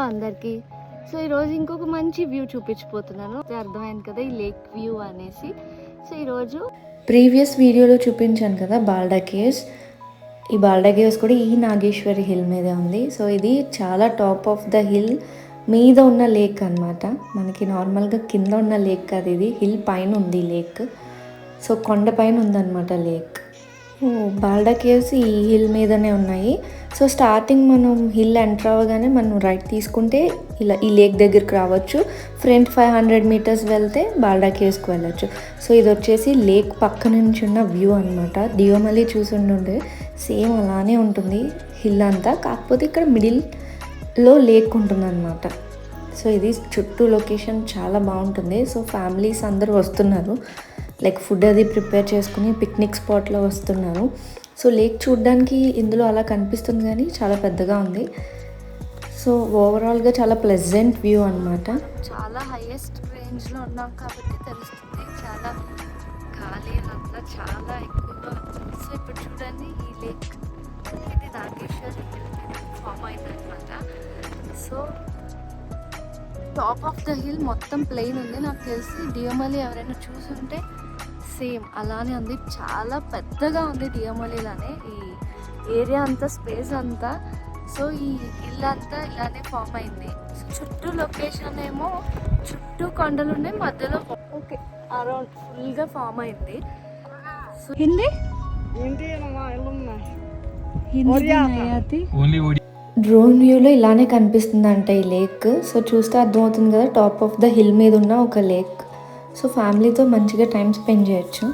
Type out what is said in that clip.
అందరికీ. సో ఈరోజు ఇంకొక మంచి వ్యూ చూపించబోతున్నాను. అర్థమైంది కదా ఈ లేక్ వ్యూ అనేసి. సో ఈరోజు ప్రీవియస్ వీడియోలో చూపించాను కదా బాల్డా కేవ్స్. ఈ బాల్డా కేవ్స్ కూడా ఈ నాగేశ్వరి హిల్ మీదే ఉంది. సో ఇది చాలా టాప్ ఆఫ్ ద హిల్ మీద ఉన్న లేక్ అనమాట. మనకి నార్మల్గా కింద ఉన్న లేక్ కాదు, ఇది హిల్ పైన ఉంది లేక్. సో కొండ పైన ఉందన్నమాట లేక్. బాల్డా కేవ్స్ ఈ హిల్ మీదనే ఉన్నాయి. సో స్టార్టింగ్ మనం హిల్ ఎంటర్ అవ్వగానే మనం రైట్ తీసుకుంటే ఇలా ఈ లేక్ దగ్గరికి రావచ్చు. ఫ్రంట్ 500 మీటర్స్ వెళ్తే బాల్డా కేవ్స్కి వెళ్ళచ్చు. సో ఇది వచ్చేసి లేక్ పక్క నుంచి ఉన్న వ్యూ అనమాట. డియోమలి చూసుండే సేమ్ అలానే ఉంటుంది హిల్ అంతా, కాకపోతే ఇక్కడ మిడిల్లో లేక్ ఉంటుంది అనమాట. సో ఇది చుట్టూ లొకేషన్ చాలా బాగుంటుంది. సో ఫ్యామిలీస్ అందరూ వస్తున్నారు, లైక్ ఫుడ్ అది ప్రిపేర్ చేసుకుని పిక్నిక్ స్పాట్లో వస్తున్నారు. సో లేక్ చూడడానికి ఇందులో అలా కనిపిస్తుంది కానీ చాలా పెద్దగా ఉంది. సో ఓవరాల్గా చాలా ప్లెజెంట్ వ్యూ అనమాట. చాలా హైయెస్ట్ రేంజ్లో ఉన్నాం కాబట్టి తెలుస్తుంది, చాలా గాలి అంతా చాలా ఎక్కువగా ఉంటుంది. సో ఇప్పుడు చూడండి ఈ లేక్, ఇది నాగేశ్వరి ఫామ్ అయిందనమాట. So top of the hill మొత్తం ప్లెయిన్ ఉంది. నాకు తెలిసి డియోమలి ఎవరైనా చూసుంటే సేమ్ అలానే ఉంది, చాలా పెద్దగా ఉంది డియోమలిలానే ఈ ఏరియా అంతా, స్పేస్ అంతా. సో ఈ హిల్ అంతా ఇలానే ఫామ్ అయింది. సో చుట్టూ లొకేషన్ ఏమో చుట్టూ కొండలు ఉన్నాయి, మధ్యలో ఓకే అరౌండ్ ఫుల్గా ఫామ్ అయింది. సో హిందీ డ్రోన్ వ్యూలో ఇలానే కనిపిస్తుందంట ఈ లేక్. సో చూస్తే అర్థమవుతుంది కదా, టాప్ ఆఫ్ ద హిల్ మీద ఉన్న ఒక లేక్. సో ఫ్యామిలీతో మంచిగా టైం స్పెండ్ చేయొచ్చు.